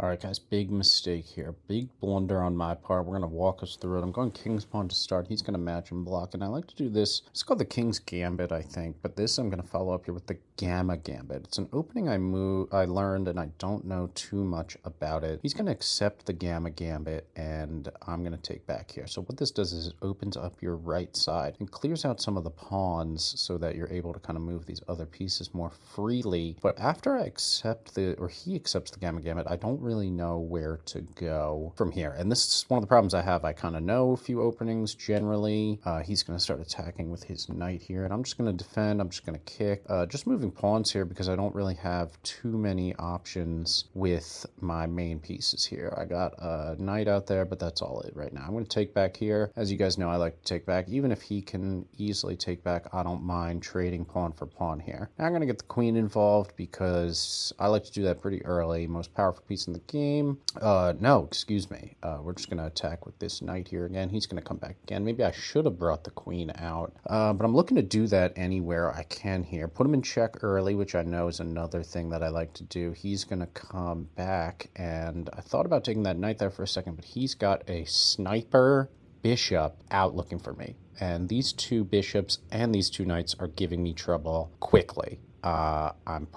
All right, guys, big mistake here. Big blunder on my part. We're going to walk us through it. I'm going King's Pawn to start. He's going to match and block, and I like to do this. It's called the King's Gambit, I think, but this I'm going to follow up here with the Gamma Gambit. It's an opening I learned, and I don't know too much about it. He's going to accept the Gamma Gambit, and I'm going to take back here. So what this does is it opens up your right side and clears out some of the pawns so that you're able to kind of move these other pieces more freely. But after I accept he accepts the Gamma Gambit, I don't really know where to go from here. And this is one of the problems I have. I kind of know a few openings generally. He's going to start attacking with his knight here, and I'm just going to defend. I'm just going to kick. Just moving pawns here because I don't really have too many options with my main pieces here. I got a knight out there, but that's all it right now. I'm going to take back here. As you guys know, I like to take back. Even if he can easily take back, I don't mind trading pawn for pawn here. Now I'm going to get the queen involved because I like to do that pretty early. Most powerful piece in the game. No, excuse me. We're just going to attack with this knight here again. He's going to come back again. Maybe I should have brought the queen out, but I'm looking to do that anywhere I can here. Put him in check early, which I know is another thing that I like to do. He's going to come back, and I thought about taking that knight there for a second, but he's got a sniper bishop out looking for me. And these two bishops and these two knights are giving me trouble quickly. I'm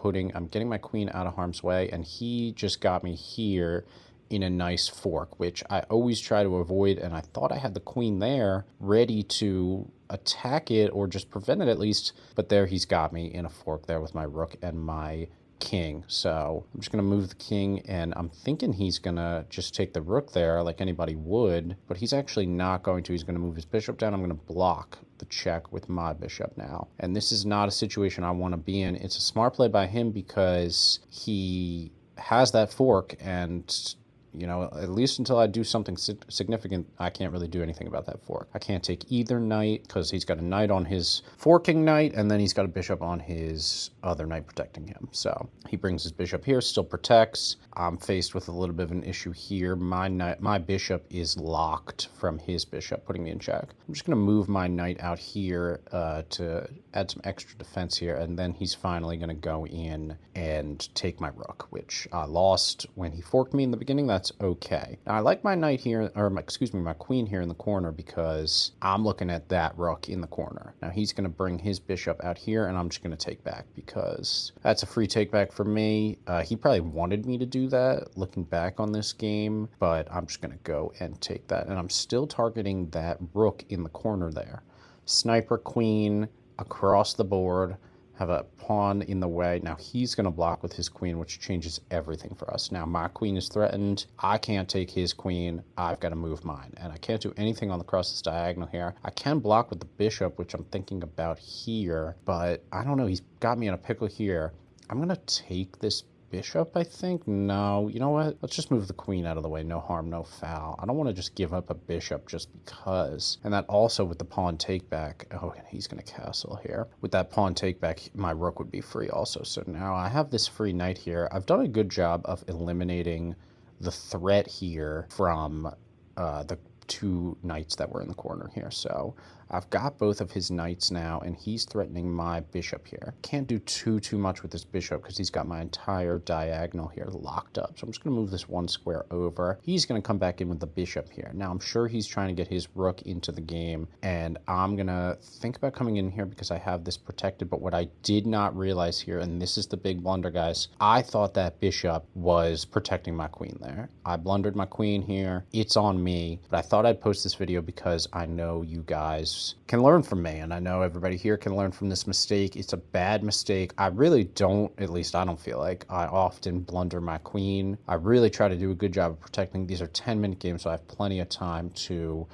getting my queen out of harm's way, and he just got me here in a nice fork, which I always try to avoid, and I thought I had the queen there ready to attack it or just prevent it at least, but there he's got me in a fork there with my rook and my king. So I'm just going to move the king, and I'm thinking he's going to just take the rook there like anybody would, but he's actually not going to. He's going to move his bishop down. I'm going to block the check with my bishop now. And this is not a situation I want to be in. It's a smart play by him because he has that fork, and you know, at least until I do something significant, I can't really do anything about that fork. I can't take either knight because he's got a knight on his forking knight, and then he's got a bishop on his other knight protecting him. So he brings his bishop here, still protects. I'm faced with a little bit of an issue here. My bishop is locked from his bishop, putting me in check. I'm just going to move my knight out here to add some extra defense here, and then he's finally going to go in and take my rook, which I lost when he forked me in the beginning. That's okay. Now I like my knight here, or my queen here in the corner because I'm looking at that rook in the corner. Now he's going to bring his bishop out here, and I'm just going to take back because that's a free take back for me. He probably wanted me to do that looking back on this game, but I'm just going to go and take that, and I'm still targeting that rook in the corner there. Sniper queen across the board, have a pawn in the way. Now he's going to block with his queen, which changes everything for us. Now my queen is threatened. I can't take his queen. I've got to move mine, and I can't do anything on the cross this diagonal here. I can block with the bishop, which I'm thinking about here, but I don't know. He's got me in a pickle here. I'm going to take this bishop, I think. No, you know what? Let's just move the queen out of the way. No harm, no foul. I don't want to just give up a bishop just because. And that also with the pawn take back. Oh, and he's going to castle here. With that pawn take back, my rook would be free also. So now I have this free knight here. I've done a good job of eliminating the threat here from the two knights that were in the corner here. So I've got both of his knights now, and he's threatening my bishop here. Can't do too much with this bishop because he's got my entire diagonal here locked up. So I'm just going to move this one square over. He's going to come back in with the bishop here. Now I'm sure he's trying to get his rook into the game, and I'm going to think about coming in here because I have this protected. But what I did not realize here, and this is the big blunder, guys, I thought that bishop was protecting my queen there. I blundered my queen here. It's on me, but I thought I'd post this video because I know you guys can learn from me, and I know everybody here can learn from this mistake. It's a bad mistake. I really don't, at least I don't feel like I often blunder my queen. I really try to do a good job of protecting. These are 10-minute games, so I have plenty of time to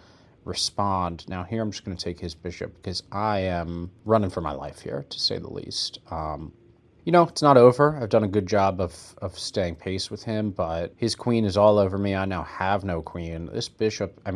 respond. Now here I'm just going to take his bishop because I am running for my life here, to say the least. You know, it's not over. I've done a good job of staying pace with him, but his queen is all over me. I now have no queen. This bishop is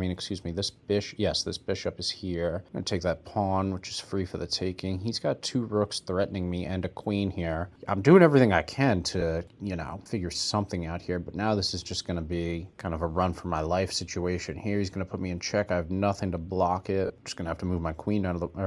here. I'm going to take that pawn, which is free for the taking. He's got two rooks threatening me and a queen here. I'm doing everything I can to, you know, figure something out here, but now this is just going to be kind of a run for my life situation here. He's going to put me in check. I have nothing to block it. I'm just going to have to move my queen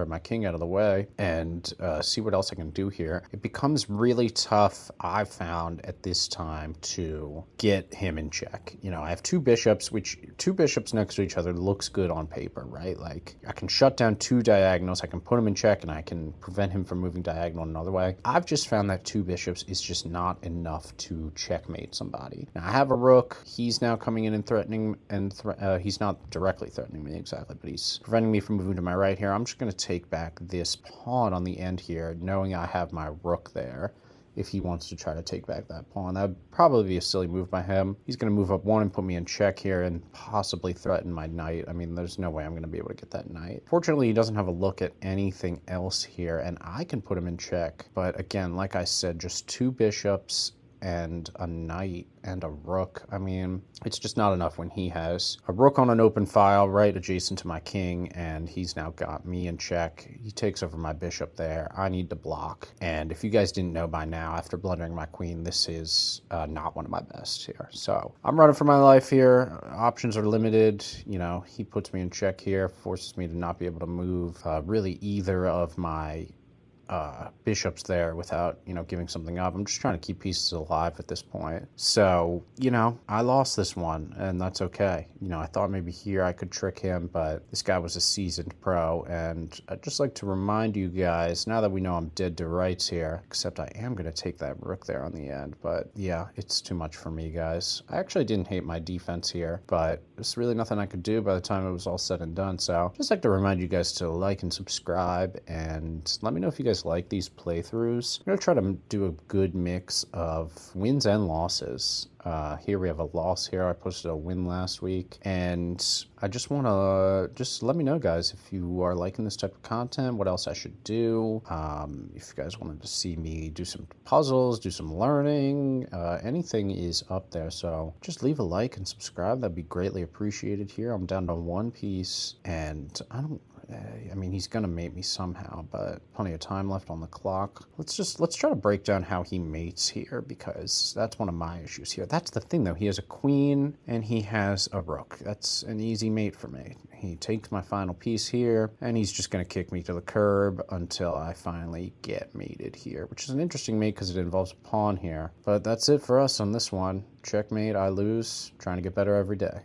my king out of the way and see what else I can do here. It becomes really tough, I found, at this time to get him in check. You know, I have two bishops, which two bishops next to each other looks good on paper, right? Like, I can shut down two diagonals, I can put him in check, and I can prevent him from moving diagonal another way. I've just found that two bishops is just not enough to checkmate somebody. Now, I have a rook. He's now coming in and threatening, and he's not directly threatening me exactly, but he's preventing me from moving to my right here. I'm just going to take back this pawn on the end here, knowing I have my rook there. If he wants to try to take back that pawn, that would probably be a silly move by him. He's going to move up one and put me in check here and possibly threaten my knight. I mean, there's no way I'm going to be able to get that knight. Fortunately, he doesn't have a look at anything else here, and I can put him in check. But again, like I said, just two bishops and a knight and a rook. I mean, it's just not enough when he has a rook on an open file right adjacent to my king, and he's now got me in check. He takes over my bishop there. I need to block. And if you guys didn't know by now, after blundering my queen, this is not one of my best here. So I'm running for my life here. Options are limited. You know, he puts me in check here, forces me to not be able to move really either of my bishops there without, you know, giving something up. I'm just trying to keep pieces alive at this point. So, you know, I lost this one, and that's okay. You know, I thought maybe here I could trick him, but this guy was a seasoned pro, and I'd just like to remind you guys, now that we know I'm dead to rights here, except I am going to take that rook there on the end, but yeah, it's too much for me, guys. I actually didn't hate my defense here, but there's really nothing I could do by the time it was all said and done. So just like to remind you guys to like and subscribe, and let me know if you guys like these playthroughs. I'm going to try to do a good mix of wins and losses. Here we have a loss here. I posted a win last week, and I just want to just let me know, guys, if you are liking this type of content, what else I should do. If you guys wanted to see me do some puzzles, do some learning, anything is up there. So just leave a like and subscribe. That'd be greatly appreciated here. I'm down to one piece, and I mean, he's going to mate me somehow, but plenty of time left on the clock. Let's try to break down how he mates here, because that's one of my issues here. That's the thing, though. He has a queen and he has a rook. That's an easy mate for me. He takes my final piece here, and he's just going to kick me to the curb until I finally get mated here, which is an interesting mate because it involves a pawn here. But that's it for us on this one. Checkmate, I lose. Trying to get better every day.